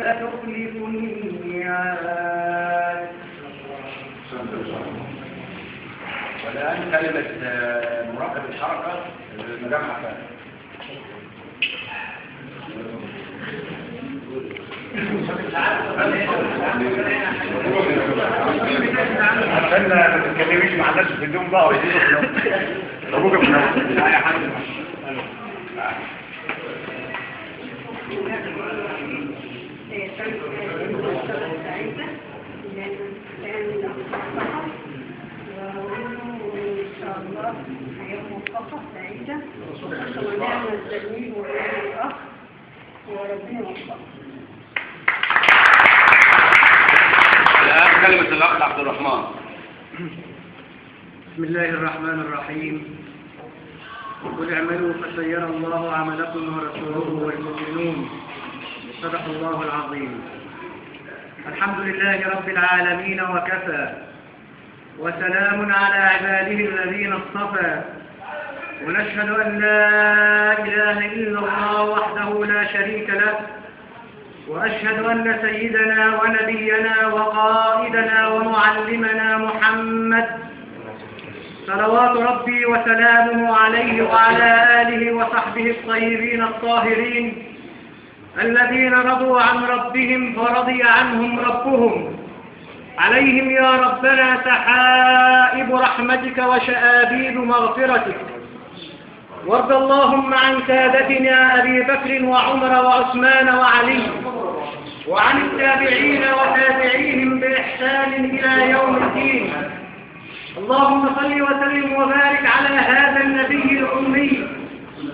تخلف الميعاد. والآن كلمة مراقب الحركة المجمع فيها. عشان ما تتكلميش مع الناس في اليوم بقى ويزيدوا ضربوك في نفسك. لا يا حاج. سعيدة ونعم الزميل ونعم الأخ وربنا يوفقه. الآن كلمة الأخ عبد الرحمن. بسم الله الرحمن الرحيم. قل اعملوا فسيرى الله عملكم ورسوله والمؤمنون. صدق الله العظيم. الحمد لله رب العالمين وكفى، وسلام على عباده الذين اصطفى، ونشهد أن لا إله إلا الله وحده لا شريك له، وأشهد أن سيدنا ونبينا وقائدنا ومعلمنا محمد صلوات ربي وسلامه عليه وعلى آله وصحبه الطيبين الطاهرين الذين رضوا عن ربهم ورضي عنهم ربهم. عليهم يا ربنا سحائب رحمتك وشآبيب مغفرتك. وارض اللهم عن سادتنا أبي بكر وعمر وعثمان وعلي، وعن التابعين وتابعيهم بإحسان إلى يوم الدين. اللهم صل وسلم وبارك على هذا النبي الأمي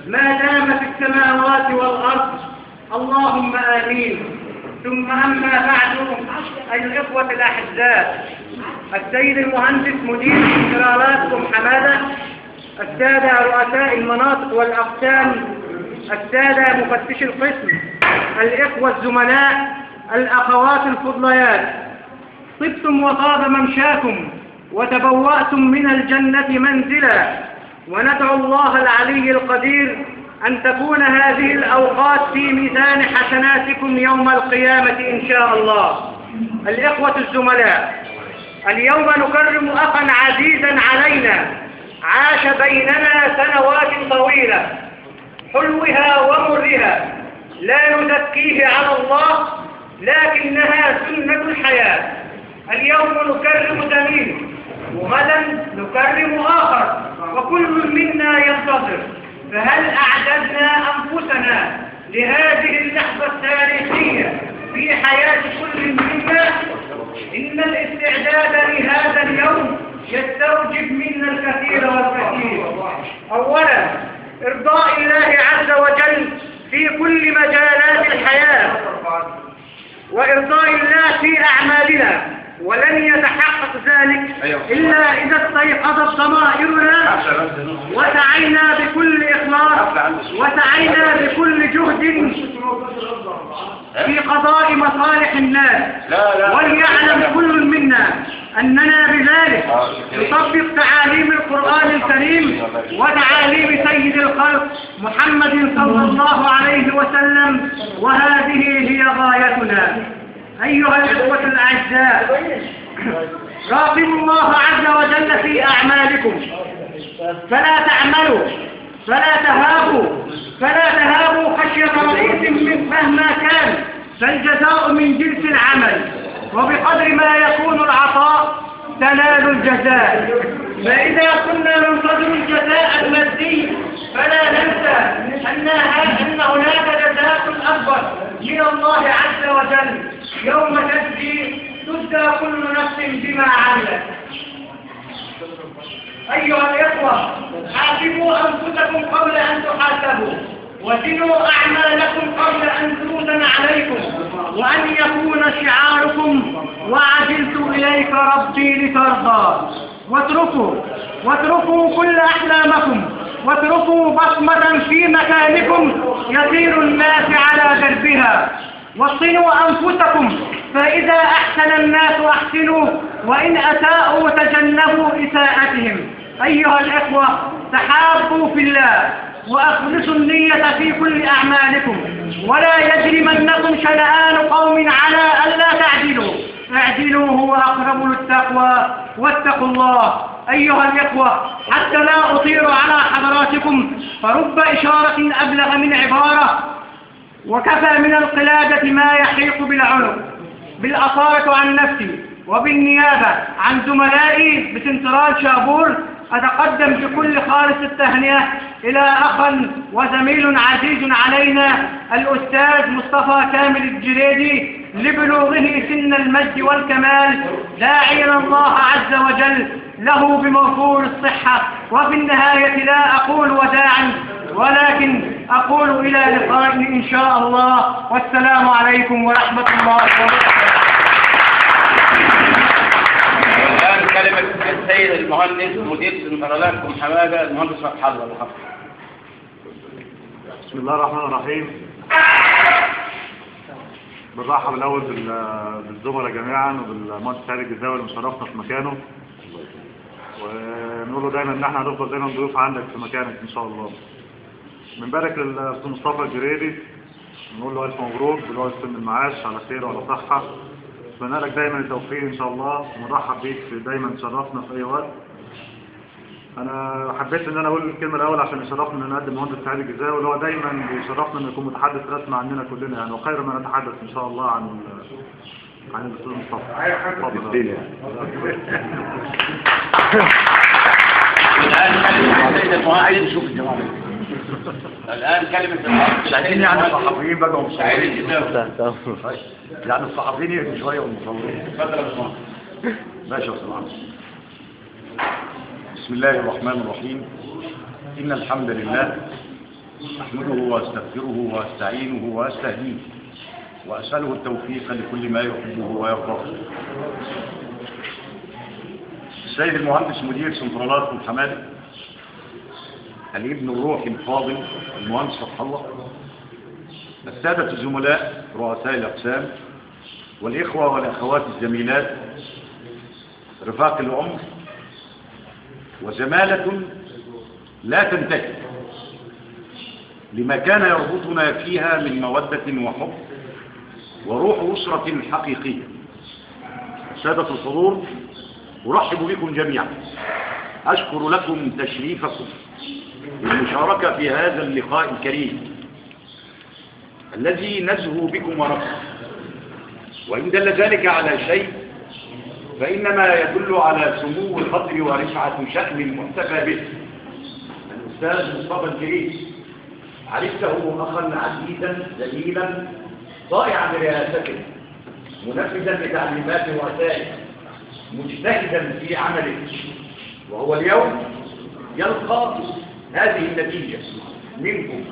ما دام في السماوات والأرض، اللهم آمين. ثم أما بعد، أيها الإخوة الأحزاب، السيد المهندس مدير انفراداتكم حمادة، السادة رؤساء المناطق والأقسام، السادة مفتش القسم، الإخوة الزملاء، الأخوات الفضليات، طبتم وطاب ممشاكم وتبوأتم من الجنة منزلا، وندعو الله العلي القدير أن تكون هذه الأوقات في ميزان حسناتكم يوم القيامة إن شاء الله. الإخوة الزملاء، اليوم نكرم أخا عزيزا علينا عاش بيننا سنوات طويلة، حلوها ومرها لا نزكيه على الله، لكنها سنة الحياة. اليوم نكرم زميل، وغدا نكرم آخر، وكل منا ينتظر. فهل أعددنا أنفسنا لهذه اللحظة التاريخية في حياة كل منا؟ إن الاستعداد لهذا اليوم يستوجب منا الكثير والكثير. أولا، إرضاء الله عز وجل في كل مجالات الحياة، وإرضاء الله في أعمالنا، ولن يتحقق ذلك إلا إذا استيقظت ضمائرنا وسعينا بكل إخلاص وسعينا بكل جهد في قضاء مصالح الناس. وليعلم كل منا أننا بذلك نطبق تعاليم القرآن الكريم وتعاليم سيد الخلق محمد صلى الله عليه وسلم، وهذه هي غايتنا. أيها الإخوة الأعزاء، راقبوا الله عز وجل في أعمالكم، فلا تعملوا، فلا تهابوا خشية رئيس مهما كان، فالجزاء من جنس العمل، وبقدر ما يكون العطاء تنال الجزاء. فإذا كنا ننتظر الجزاء المادي فلا ننسى أن هناك جزاء أكبر من الله عز وجل يوم تجزي كل نفس بما عملت. أيها الإخوة، حاسبوا أنفسكم قبل أن تحاسبوا، وزنوا أعمالكم قبل أن توزن عليكم، وأن يكون شعاركم وعجلت إليك ربي لترضى. واتركوا كل أحلامكم، واتركوا بصمة في مكانكم يسير الناس على دربها. وصنوا أنفسكم، فإذا أحسن الناس أحسنوا، وإن أساءوا تجنبوا إساءتهم. أيها الإخوة، تحابوا في الله، وأخلصوا النية في كل أعمالكم، ولا يجرمنكم شنآن قوم على ألا تعدلوا، اعدلوا هو أقرب للتقوى، واتقوا الله. أيها الإخوة، حتى لا أطير على حضراتكم، فرب إشارة أبلغ من عبارة، وكفى من القلادة ما يحيق بالعنق. بالأصالة عن نفسي وبالنيابة عن زملائي بسنترال شابور، أتقدم بكل خالص التهنئة إلى أخ وزميل عزيز علينا الأستاذ مصطفى كامل الجريدي لبلوغه سن المجد والكمال، داعيا الله عز وجل له بموفور الصحة. وفي النهاية لا أقول وداعا، ولكن أقول إلى لقاء إن شاء الله، والسلام عليكم ورحمة الله وبركاته. الآن كلمة السيد المهندس مدير سنترالات حمادة المهندس فتح الله. بسم الله الرحمن الرحيم. بنرحب الأول بالزملاء جميعا وبالمهندس سعيد الجزاوي اللي مشرفنا في مكانه، ونقول له دايما ان احنا هنفضل دايما ضيوف عندك في مكانك ان شاء الله. بنبارك للاستاذ مصطفى الجريدي، نقول له الف مبروك بالوقت سن المعاش على خير وعلى صحه، اتمنى لك دايما التوفيق ان شاء الله، ونرحب بيك دايما، تشرفنا في اي وقت. انا حبيت ان انا اقول الكلمه الاول عشان يشرفنا ان نقدم المهندس سعيد الجزاوي، اللي هو دايما بيشرفنا انه يكون متحدث رسمي عننا كلنا يعني، وخير ما نتحدث ان شاء الله عن الاستاذ مصطفى. اتفضل. عايز نشوف الجماعة. الآن كلمة شايفين يعني الصحفيين بقوا سعيد الجزاوي. يعني الصحفيين يهدوا شويه والمصورين. اتفضل يا باشمهندس. ماشي يا استاذ عمرو. بسم الله الرحمن الرحيم. إن الحمد لله أحمده وأستغفره وأستعينه وأستهديه وأسأله التوفيق لكل ما يحبه ويرضاه. السيد المهندس مدير سنترالات حمادة، الابن الروحي الفاضل المهندس فتح الله، السادة الزملاء رؤساء الأقسام، والإخوة والأخوات الزميلات، رفاق العمر، وزمالة لا تنتهي لما كان يربطنا فيها من مودة وحب وروح أسرة حقيقية. سادة الحضور، أرحب بكم جميعا، أشكر لكم تشريفكم للمشاركة في هذا اللقاء الكريم الذي نزهو بكم ونفسه. وإن دل ذلك على شيء فإنما يدل على سمو القدر ورفعة شأن المحتفى به. الأستاذ مصطفى الجريدي عرفته أخا عزيزا زميلا ضائعا لرئاسته، منفذا لتعليمات رؤسائه، مجتهدا في عمله، وهو اليوم يلقى هذه النتيجة منكم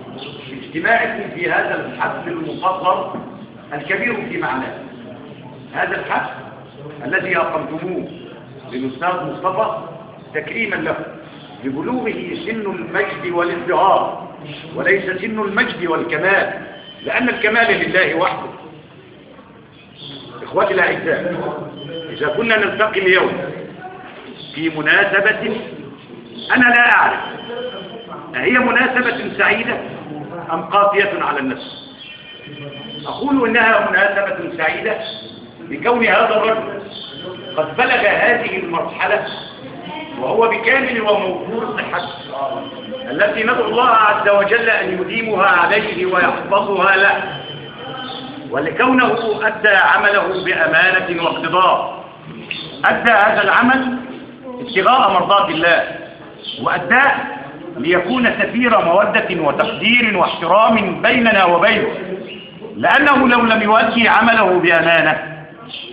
باجتماعكم في هذا الحفل المقرر الكبير في معناه. هذا الحفل الذي أقمتموه للأستاذ مصطفى تكريما له لبلوغه سن المجد والازدهار، وليس سن المجد والكمال، لأن الكمال لله وحده. إخواتي الأعزاء، إذا كنا نلتقي اليوم في مناسبة أنا لا أعرف أهي مناسبة سعيدة أم قاسية على النفس، أقول إنها مناسبة سعيدة بكون هذا الرجل قد بلغ هذه المرحلة وهو بكامل وموفور صحته التي ندعو الله عز وجل أن يديمها عليه ويحفظها له، ولكونه أدى عمله بأمانة واقتدار. أدى هذا العمل ابتغاء مرضات الله، وأداه ليكون سفير مودة وتقدير واحترام بيننا وبينه، لأنه لو لم يؤدي عمله بأمانة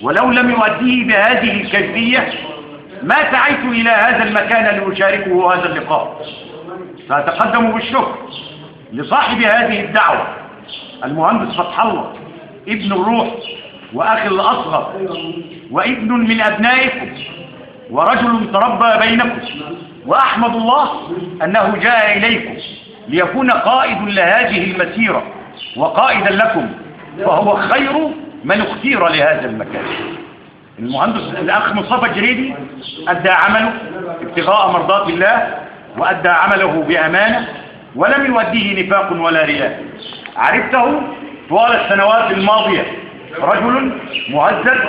ولو لم يؤديه بهذه الكيفية ما سعيت إلى هذا المكان لأشاركه هذا اللقاء. فأتقدم بالشكر لصاحب هذه الدعوة المهندس فتح الله، ابن الروح وأخي الأصغر وابن من أبنائكم ورجل تربى بينكم، وأحمد الله أنه جاء إليكم ليكون قائد لهذه المسيرة وقائدا لكم، فهو خير من اختير لهذا المكان. المهندس الأخ مصطفى الجريدي أدى عمله ابتغاء مرضات الله، وأدى عمله بأمانة، ولم يؤديه نفاق ولا رياء. عرفته طوال السنوات الماضية رجل مهذب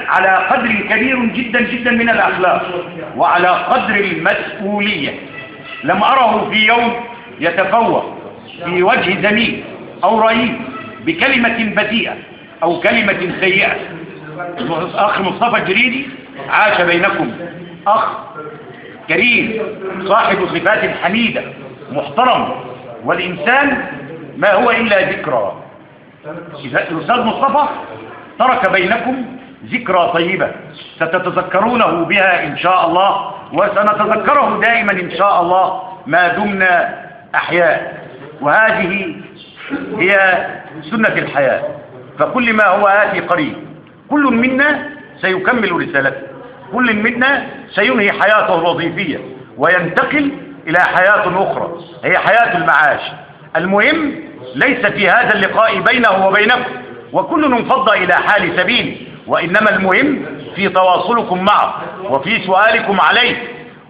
على قدر كبير جدا جدا من الأخلاق وعلى قدر المسؤولية. لم أره في يوم يتفوق في وجه زميل أو رئيس بكلمة بذيئة أو كلمة سيئة. أخ مصطفى الجريدي عاش بينكم أخ كريم صاحب صفات حميدة محترم، والإنسان ما هو إلا ذكرى. الأستاذ مصطفى ترك بينكم ذكرى طيبة ستتذكرونه بها إن شاء الله، وسنتذكره دائما إن شاء الله ما دمنا أحياء. وهذه هي سنة الحياة، فكل ما هو آتي قريب. كل منا سيكمل رسالته، كل منا سينهي حياته الوظيفية وينتقل إلى حياة أخرى هي حياة المعاش. المهم ليس في هذا اللقاء بينه وبينكم وكل انفض إلى حال سبيله، وإنما المهم في تواصلكم معه وفي سؤالكم عليه.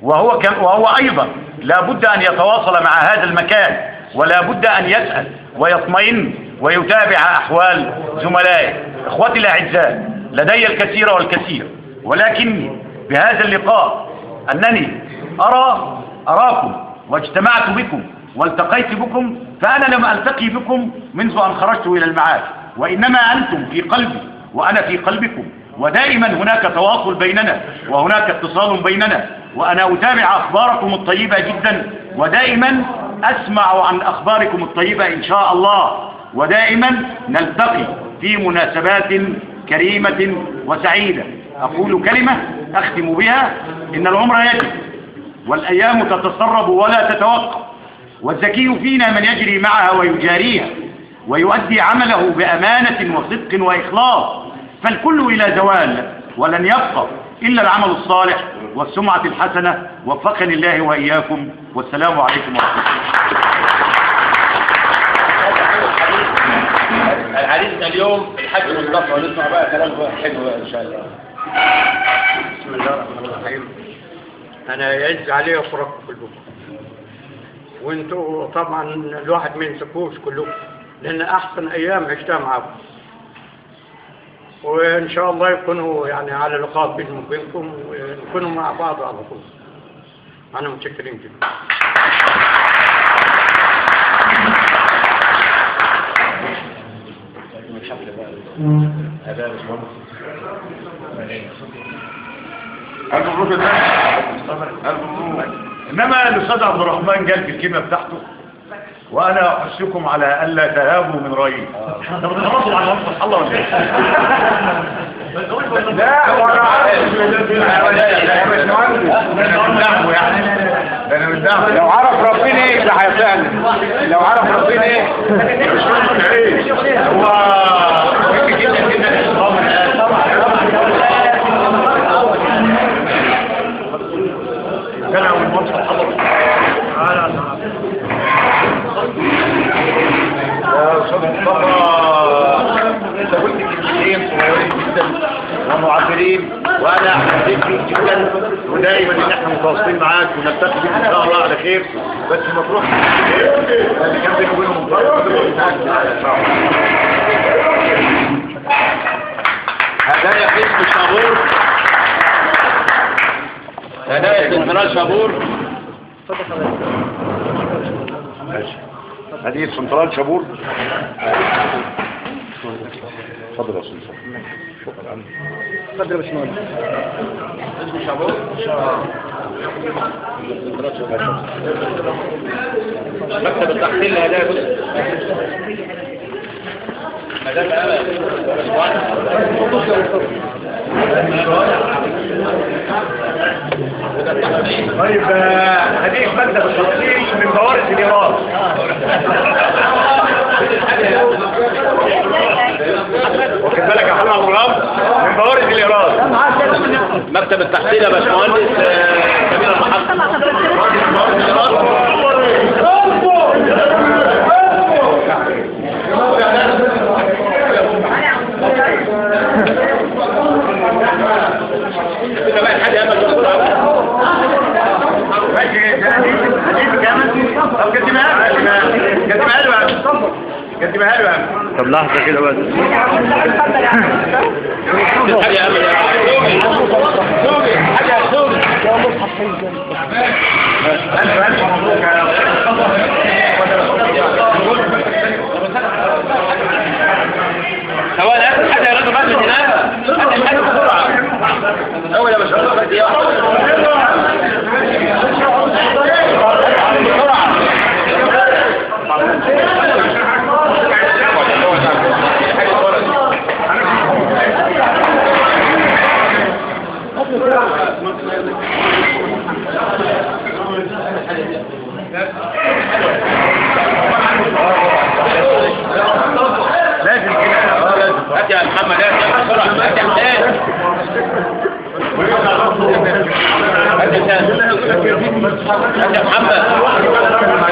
وهو أيضا لا بد أن يتواصل مع هذا المكان، ولا بد أن يسأل ويطمئن ويتابع أحوال زملائه. إخوتي الأعزاء، لدي الكثير والكثير، ولكني بهذا اللقاء أنني أراكم واجتمعت بكم والتقيت بكم، فأنا لم ألتقي بكم منذ أن خرجت إلى المعاش، وإنما أنتم في قلبي وأنا في قلبكم، ودائما هناك تواصل بيننا وهناك اتصال بيننا، وأنا أتابع أخباركم الطيبة جدا، ودائما أسمع عن أخباركم الطيبة إن شاء الله، ودائما نلتقي في مناسبات كريمة وسعيدة. أقول كلمة أختم بها: إن العمر يجري والأيام تتسرب ولا تتوقف، والذكي فينا من يجري معها ويجاريها ويؤدي عمله بأمانة وصدق وإخلاص، فالكل إلى زوال ولن يبقى إلا العمل الصالح والسمعة الحسنة. وفقني الله وإياكم، والسلام عليكم ورحمة الله. الحديث اليوم الحاج مصطفى، ونسمع بقى كلام حلو بقى إن شاء الله. بسم الله الرحمن الرحيم. أنا يعز علي أفرق كلكم، وانتوا طبعا الواحد ما ينسكوش كلكم، لأن أحسن أيام عشتها معاكم، وإن شاء الله يكونوا يعني على لقاء بينهم وبينكم، ونكونوا مع بعض على طول. أنا متشكرين جدا. ألف مبروك. إنما الأستاذ عبد الرحمن قال في الكلمة بتاعته: وأنا أحثكم على ألا تهابوا من رأيي. طب تخلصوا عن وصف الله ولا لا؟ وأنا عارف لو عرف ربنا ايه ده هيطلعني، لو عرف ربنا ايه هو جدا جدا كان أول منصب حضر انت قلت كلمتين صغيرين جدا ومعبرين، وانا احبك فيك جدا، ودائما ان احنا متواصلين معاك ونلتقي بك ان شاء الله على خير، بس ما تروحش اللي كان بيني وبينهم هدايا قسم شابور، هدايا سنترال شابور. هذه سنترال شابور. اتفضل يا استاذ. شكرا. اتفضل يا باشمهندس. اسم شابور. مكتب التحصيل لهدايا طيب هديك مكتب التحصيل من موارد الإيراد. واخد بالك يا محمد مرام؟ من موارد الإيراد. مكتب التحصيل يا باشمهندس كبير المحطة. كمان طب لحظة كده بس. سواء لا حاجة يا رجل بعد من هناك حاجة بسرعة أول يا باشا دي لازم كده هات يا محمد هات بسرعة هات يا حسين هات يا محمد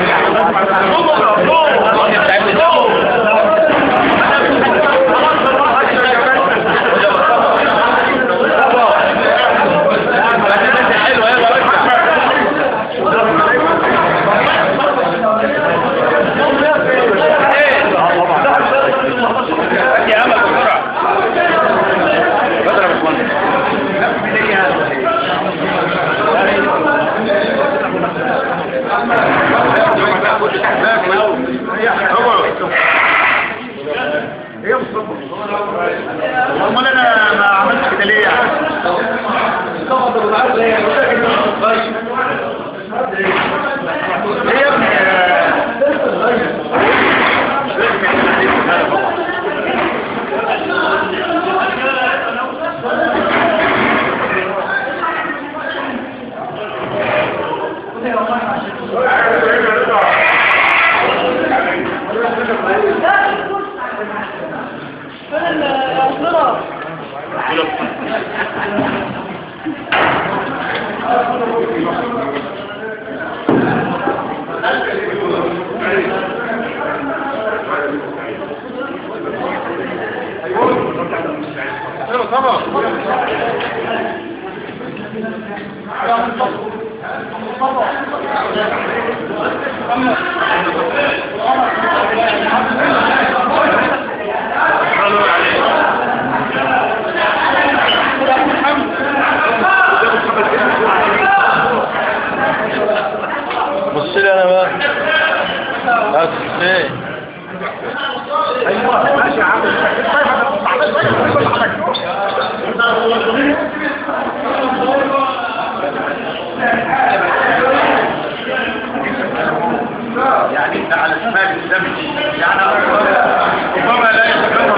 امال انا ما عملتش كده ليه يعني؟ ليه يا ابني؟ بص لي انا بقى. ايه ايوه ماشي يا عم. يعني انت على شمال الزمن يعني ربما لا يتكرر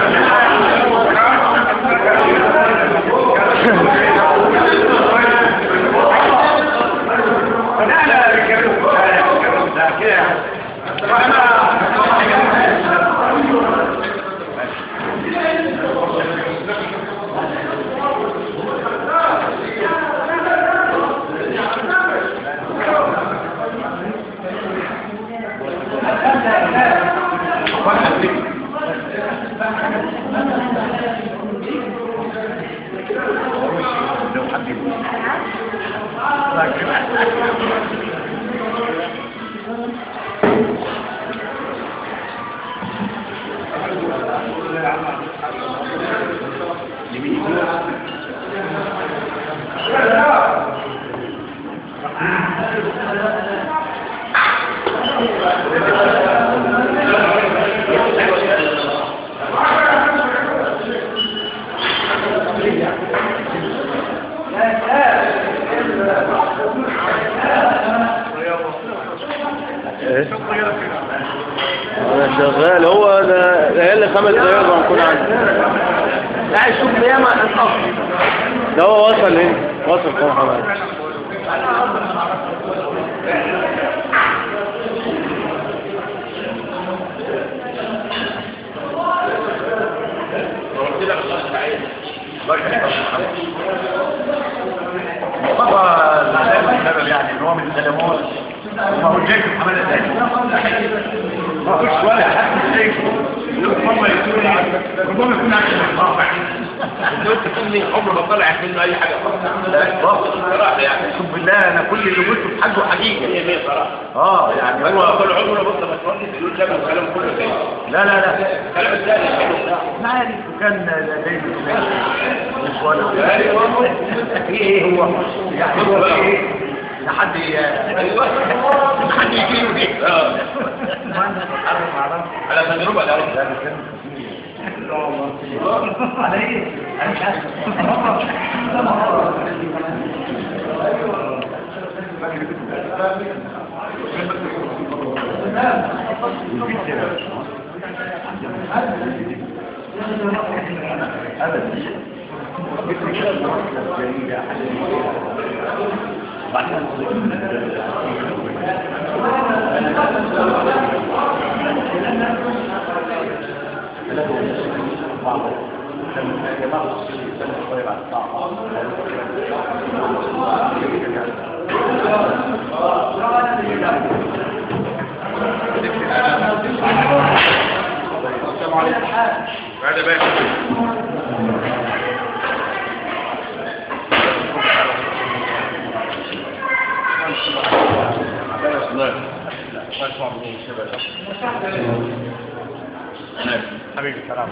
انا شغال. هو ده اقل 5 دقايق وهنكون عندي. لا الشوف ياما الأصل. ده هو وصل هنا. وصل كم حماد. السبب يعني ان هو من الخدمات ما هو جاي في حمله ثانيه ما فيش ولا حد شيء ربما يكون عشان الرافع قلت امي عمره ما طلعت منه اي حاجه خالص. لا صراحه يعني اقسم بالله انا كل اللي قلته في حاجه حقيقه. هي صراحه. يعني هو طول عمره بص ما تردد يقول كلام الكلام كله زي لا كلام الثاني ما عارف كان دايما مش ولا ايه هو يعني هو ايه لحد يجي له دي على تجربه لا على ايه انا مش عارف هذا بقى حبيبي السلام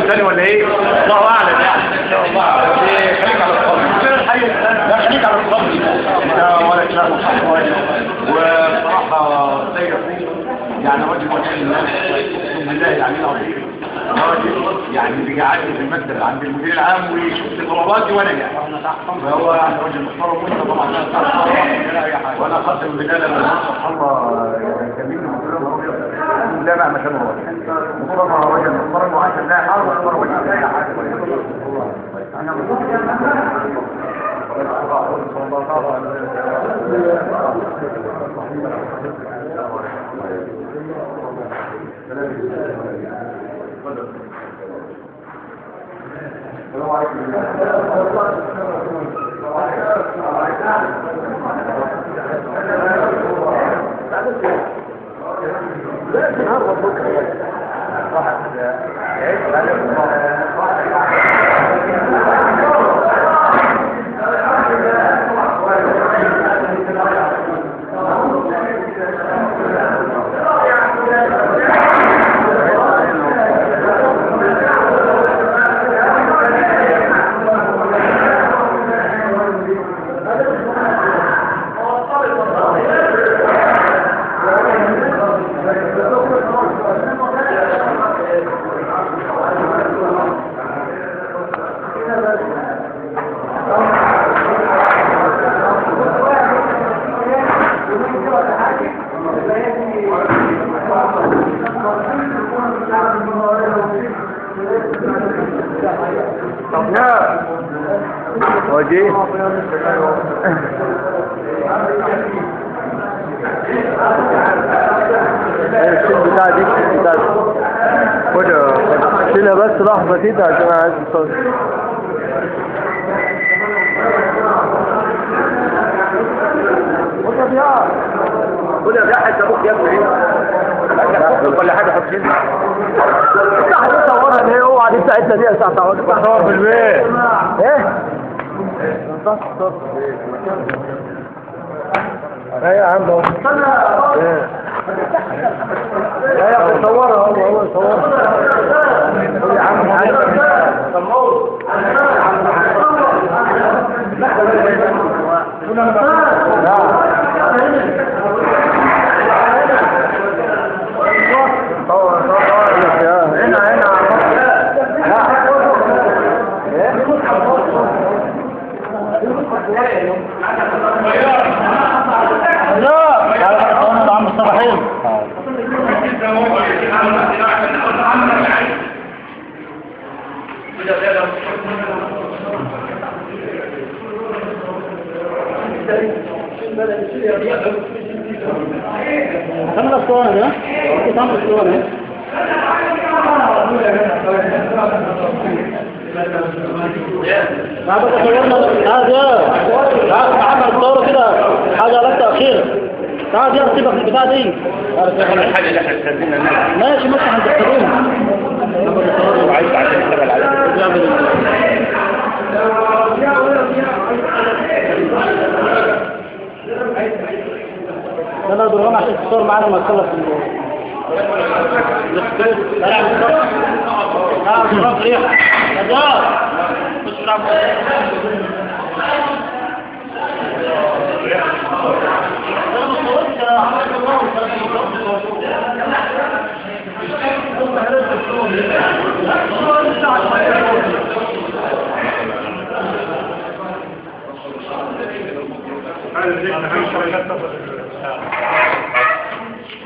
ثاني ولا ايه؟ الله اعلم يعني ان شاء الله. خليك على الصبر. خليك على الصبر. لا ولا كلام وصراحه سيد يعني رجل وجه الناس اقسم بالله يعني العظيم راجل يعني بيقعدني في المكتب عند المدير العام ويشوف طلباتي وانا قاعد فهو يعني راجل محترم وانت طبعا وانا قسم بالله لما سبحان الله كلمني محترم لا بقى مكانه هو محترم راجل محترم وعشان لا حرب ولا وجه اي حاجه انا وجيه الشيل بتاع دي بتاع خد شيلها بس لحظة كده عشان انا عايز اصور خد يا بياح انت ابوك يا ابني ولا حاجة حط هنا افتح ليه صورها ليه اوعى دي بتاعتنا دي يا صور في البيت ايه ايه يا عم اهو لا يا اخي صورها هو صورها يا عم هنا كم الاسطوانة ده؟ كم الاسطوانة؟ ما بقى صورنا هذا محمد صوره كده حاجة لك تأخير تعال يا سيبك البتاع دي الحاجة اللي احنا استاذنا الناس ماشي مش هنتكلم وعايز عشان نشتغل عليها انا برهان عشان تصور معانا ما تخلص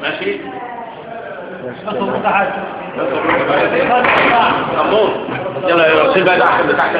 ماشي يلا يا رسول بقى احسن بتاعك